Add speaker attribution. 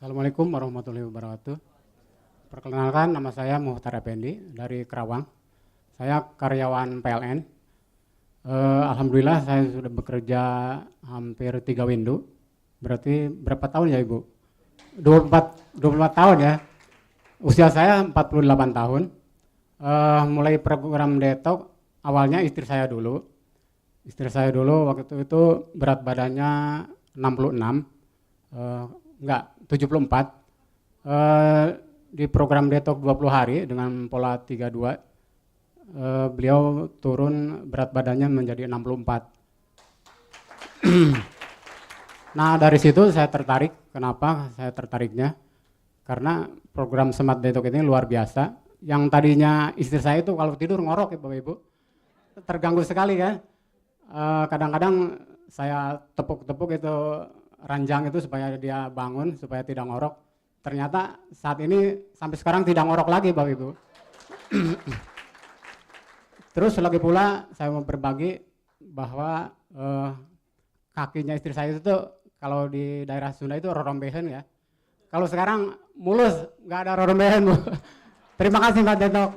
Speaker 1: Assalamualaikum warahmatullahi wabarakatuh. Perkenalkan, nama saya Muhtar Effendi dari Kerawang. Saya karyawan PLN. Alhamdulillah saya sudah bekerja hampir 3 window. Berarti berapa tahun ya Ibu? 24 tahun ya. Usia saya 48 tahun. Mulai program detox awalnya istri saya dulu. Istri saya dulu waktu itu berat badannya 66. Enggak, 74. Di program detox 20 hari dengan pola 32, beliau turun berat badannya menjadi 64. Nah, dari situ saya tertarik. Kenapa saya tertariknya? Karena program Smart Detox ini luar biasa. Yang tadinya istri saya itu kalau tidur ngorok ya Bapak Ibu. Terganggu sekali kan. Kadang-kadang saya tepuk-tepuk itu ranjang itu supaya dia bangun, supaya tidak ngorok. Ternyata saat ini sampai sekarang tidak ngorok lagi Bapak Ibu. Terus lagi pula saya mau berbagi bahwa kakinya istri saya itu kalau di daerah Sunda itu rorombehen ya. Kalau sekarang mulus, nggak ada rorombehen Bu. Terima kasih Mbak Detok.